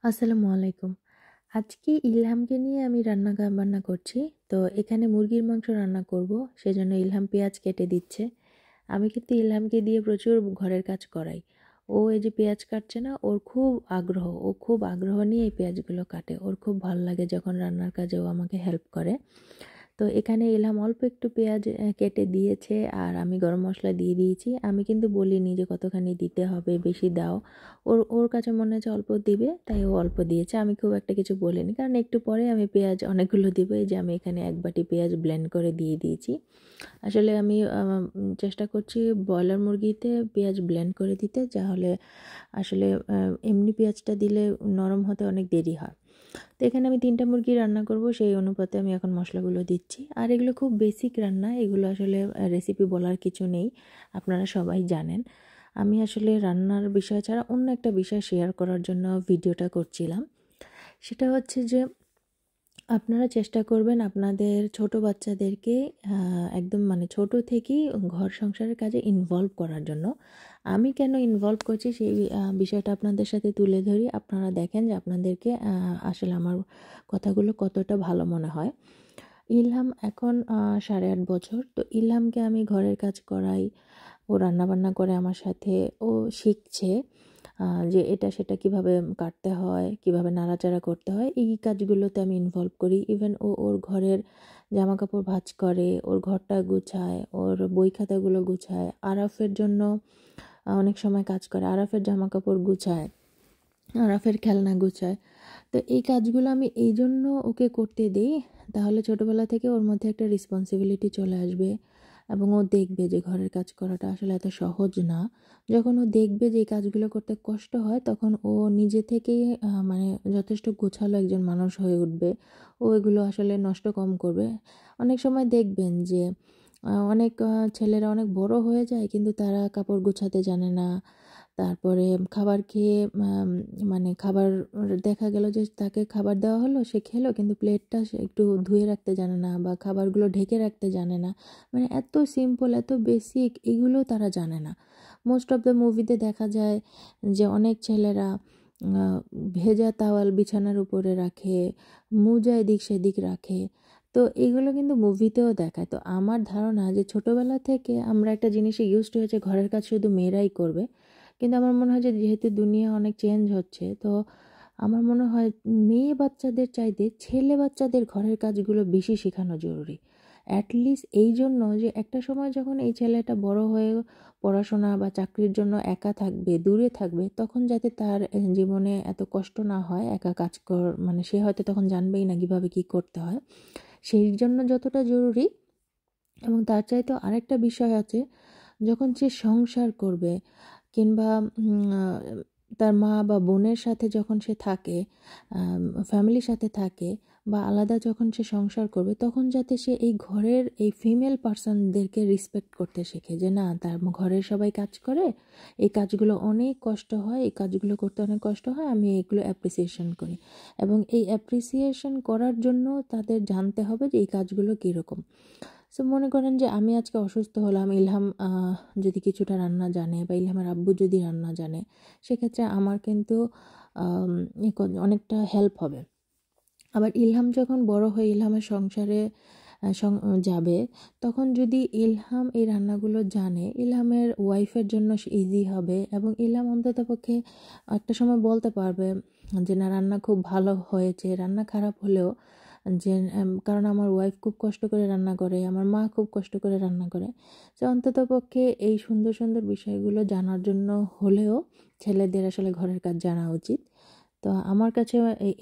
আসসালামু আলাইকুম। আজকে ইলহামকে নিয়ে আমি বান্না করছি। তো এখানে মুরগির মাংস রান্না করব। সেজন্য ইলহাম পেঁয়াজ কেটে দিচ্ছে। আমি কিন্তু ইলহামকে দিয়ে প্রচুর ঘরের কাজ করাই। ও এই যে পেঁয়াজ কাটছে না, ওর খুব আগ্রহ। ও খুব আগ্রহ নিয়ে এই পেঁয়াজগুলো কাটে। ওর খুব ভাল লাগে যখন রান্নার কাজে ও আমাকে হেল্প করে। তো এখানে ইলহাম অল্প একটু পেঁয়াজ কেটে দিয়েছে আর আমি গরম মসলা দিয়ে দিয়েছি। আমি কিন্তু বলিনি যে কতখানি দিতে হবে, বেশি দাও। ওর ওর কাছে মনে হচ্ছে অল্প দিবে, তাই ও অল্প দিয়েছে। আমি খুব একটা কিছু বলিনি, কারণ একটু পরে আমি পেঁয়াজ অনেকগুলো দিব। এই যে আমি এখানে 1 বাটি পেঁয়াজ ব্লেন্ড করে দিয়ে দিয়েছি। আসলে আমি চেষ্টা করছি ব্রয়লার মুরগিতে পেঁয়াজ ব্লেন্ড করে দিতে, তাহলে আসলে এমনি পেঁয়াজটা দিলে নরম হতে অনেক দেরি হয়। তো এখানে আমি 3টা মুরগি রান্না করব, সেই অনুপাতে আমি এখন মশলাগুলো দিচ্ছি। আর এগুলো খুব বেসিক রান্না, এগুলো আসলে রেসিপি বলার কিছু নেই, আপনারা সবাই জানেন। আমি আসলে রান্নার বিষয় ছাড়া অন্য একটা বিষয় শেয়ার করার জন্য ভিডিওটা করছিলাম। সেটা হচ্ছে যে আপনারা চেষ্টা করবেন আপনাদের ছোট বাচ্চাদেরকে একদম ছোট থেকেই ঘর সংসারের কাজে ইনভলভ করার জন্য। আমি কেন ইনভলভ করছি সেই বিষয়টা আপনাদের সাথে তুলে ধরি। আপনারা দেখেন যে আপনাদেরকে আসলে আমার কথাগুলো কতটা ভালো মনে হয়। ইলহাম এখন 8.5 বছর। তো ইলহামকে আমি ঘরের কাজ করাই, ও রান্নাবান্না করে আমার সাথে। ও শিখছে যে এটা সেটা কিভাবে কাটতে হয়, কিভাবে নাড়াচাড়া করতে হয়, এই কাজগুলোতে আমি ইনভলভ করি। ইভেন ও ওর ঘরের জামাকাপড় ভাঁজ করে, ওর ঘরটা গুছায়, ওর বই খাতাগুলো গুছায়। আরাফের জন্য অনেক সময় কাজ করে, আরাফের জামাকাপড় গুছায়, আরাফের খেলনা গুছায়। তো এই কাজগুলো আমি এই জন্য ওকে করতে দিই, তাহলে ছোটোবেলা থেকে ওর মধ্যে একটা রেসপন্সিবিলিটি চলে আসবে এবং ও দেখবে যে ঘরের কাজ করাটা আসলে এত সহজ না। যখন ও দেখবে যে এই কাজগুলো করতে কষ্ট হয়, তখন ও নিজে থেকেই যথেষ্ট গোছালো একজন মানুষ হয়ে উঠবে। ও এগুলো আসলে নষ্ট কম করবে। অনেক সময় দেখবেন যে অনেক ছেলেরা অনেক বড় হয়ে যায়, কিন্তু তারা কাপড় গোছাতে জানে না। তারপরে খাবার খেয়ে খাবার দেখা গেল যে তাকে খাবার দেওয়া হলো, সে খেলো, কিন্তু প্লেটটা সে একটু ধুয়ে রাখতে জানে না বা খাবারগুলো ঢেকে রাখতে জানে না। এত সিম্পল, এত বেসিক, এগুলো তারা জানে না। মোস্ট অফ দ্য মুভিতে দেখা যায় যে অনেক ছেলেরা ভেজা তাওয়াল বিছানার উপরে রাখে, মোজা এদিক সেদিক রাখে। তো এগুলো কিন্তু মুভিতেও দেখায়। তো আমার ধারণা যে ছোটোবেলা থেকে আমরা একটা জিনিসে ইউজড হয়েছে, ঘরের কাজ শুধু মেয়েরাই করবে। কিন্তু আমার মনে হয় যে যেহেতু দুনিয়া অনেক চেঞ্জ হচ্ছে, তো আমার মনে হয় মেয়ে বাচ্চাদের চাইতে ছেলে বাচ্চাদের ঘরের কাজগুলো বেশি শেখানো জরুরি। অ্যাটলিস্ট এই জন্য যে একটা সময় যখন এই ছেলেটা বড় হয়ে পড়াশোনা বা চাকরির জন্য একা থাকবে, দূরে থাকবে, তখন যাতে তার জীবনে এত কষ্ট না হয় একা কাজ সে হয়তো তখন জানবেই না কীভাবে কী করতে হয়। সেই জন্য যতটা জরুরি, এবং তার চাইতেও আরেকটা বিষয় আছে, যখন সে সংসার করবে কিংবা তার মা বা বোনের সাথে যখন সে থাকে, ফ্যামিলির সাথে থাকে, বা আলাদা যখন সে সংসার করবে, তখন যাতে সে এই ঘরের এই ফিমেল পার্সনদেরকে রেসপেক্ট করতে শেখে, যে না, তার ঘরের সবাই কাজ করে, এই কাজগুলো অনেক কষ্ট হয়, এই কাজগুলো করতে অনেক কষ্ট হয়, আমি এগুলো অ্যাপ্রিসিয়েশন করি। এবং এই অ্যাপ্রিসিয়েশন করার জন্য তাদের জানতে হবে যে এই কাজগুলো কীরকম। সো মনে করেন যে আমি আজকে অসুস্থ হলাম, ইলহাম যদি কিছুটা রান্না জানে বা ইলহামের আব্বু যদি রান্না জানে, সেক্ষেত্রে আমার কিন্তু অনেকটা হেল্প হবে। আবার ইলহাম যখন বড় হয়ে ইলহামের সংসারে যাবে, তখন যদি ইলহাম এই রান্নাগুলো জানে, ইলহামের ওয়াইফের জন্য ইজি হবে। এবং ইলহাম অন্ততপক্ষে একটা সময় বলতে পারবে যে না, রান্না খুব ভালো হয়েছে, রান্না খারাপ হলেও যে কারণ আমার ওয়াইফ খুব কষ্ট করে রান্না করে, আমার মা খুব কষ্ট করে রান্না করে। তো অন্ততপক্ষে এই সুন্দর সুন্দর বিষয়গুলো জানার জন্য হলেও ছেলেদের আসলে ঘরের কাজ জানা উচিত। তো আমার কাছে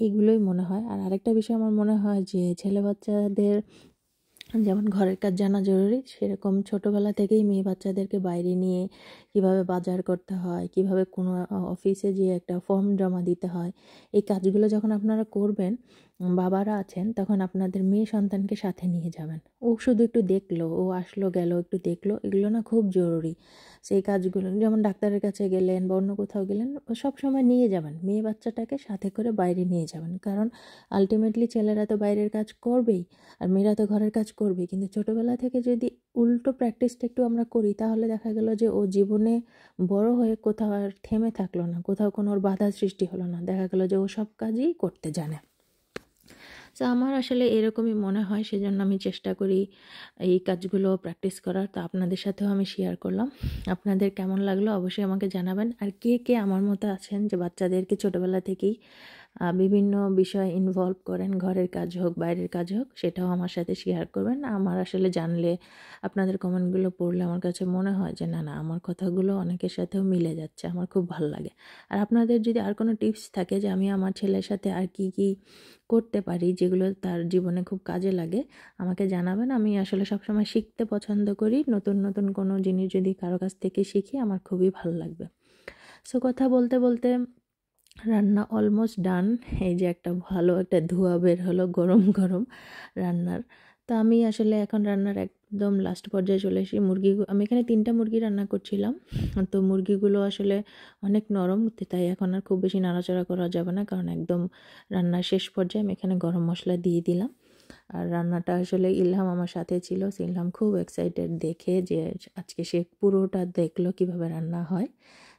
এইগুলোই মনে হয়। আর আরেকটা বিষয় আমার মনে হয় যে ছেলে বাচ্চাদের যেমন ঘরের কাজ জানা জরুরি, সেরকম ছোটোবেলা থেকেই মেয়ে বাচ্চাদেরকে বাইরে নিয়ে কিভাবে বাজার করতে হয়, কিভাবে কোনো অফিসে যেয়ে একটা ফর্ম জমা দিতে হয়, এই কাজগুলো যখন আপনারা করবেন, বাবারা আছেন, তখন আপনাদের মেয়ে সন্তানকে সাথে নিয়ে যাবেন। ও শুধু একটু দেখলো, ও আসলো গেল, একটু দেখলো, এগুলো না খুব জরুরি। সেই কাজগুলো যেমন ডাক্তারের কাছে গেলেন বা অন্য কোথাও গেলেন, সব সময় নিয়ে যাবেন, মেয়ে বাচ্চাটাকে সাথে করে বাইরে নিয়ে যাবেন। কারণ আলটিমেটলি ছেলেরা তো বাইরের কাজ করবেই, আর মেয়েরা তো ঘরের কাজ করবে। কিন্তু ছোটোবেলা থেকে যদি উল্টো প্র্যাকটিসটা একটু আমরা করি, তাহলে দেখা গেল যে ও জীবনে বড় হয়ে কোথাও আর থেমে থাকলো না, কোথাও কোনো ওর বাধা সৃষ্টি হলো না, দেখা গেল যে ও সব কাজই করতে জানে। তো আমার আসলে এরকমই মনে হয়, সেজন্য আমি চেষ্টা করি এই কাজগুলো প্র্যাকটিস করার। তো আপনাদের সাথেও আমি শেয়ার করলাম। আপনাদের কেমন লাগলো অবশ্যই আমাকে জানাবেন। আর কে কে আমার মতো আছেন যে বাচ্চাদেরকে ছোটোবেলা থেকেই বিভিন্ন বিষয়ে ইনভলভ করেন, ঘরের কাজ হোক বাইরের কাজ হোক, সেটাও আমার সাথে শেয়ার করবেন। আমার আসলে জানলে, আপনাদের কমেন্টগুলো পড়লে আমার কাছে মনে হয় যে না না, আমার কথাগুলো অনেকের সাথেও মিলে যাচ্ছে, আমার খুব ভালো লাগে। আর আপনাদের যদি আর কোনো টিপস থাকে যে আমি আমার ছেলের সাথে আর কি কি করতে পারি যেগুলো তার জীবনে খুব কাজে লাগে, আমাকে জানাবেন। আমি আসলে সবসময় শিখতে পছন্দ করি, নতুন নতুন কোনো জিনিস যদি কারো কাছ থেকে শিখি আমার খুবই ভালো লাগবে। সো কথা বলতে বলতে রান্না অলমোস্ট ডান। এই যে একটা ভালো একটা ধোঁয়া বের হলো গরম গরম রান্নার। তো আমি আসলে এখন রান্নার একদম লাস্ট পর্যায়ে চলে এসেছি। আমি এখানে 3টা মুরগি রান্না করছিলাম। তো মুরগিগুলো আসলে অনেক নরম, তাই এখন আর খুব বেশি নাড়াচাড়া করা যাবে না, কারণ একদম রান্নার শেষ পর্যায়ে আমি এখানে গরম মশলা দিয়ে দিলাম। আর রান্নাটা আসলে ইলহাম আমার সাথে ছিল, ইলহাম খুব এক্সাইটেড দেখে যে আজকে সে পুরোটা দেখলো কিভাবে রান্না হয়।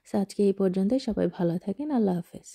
সো আজকে এই পর্যন্তই, সবাই ভালো থাকেন, আল্লাহ হাফেজ।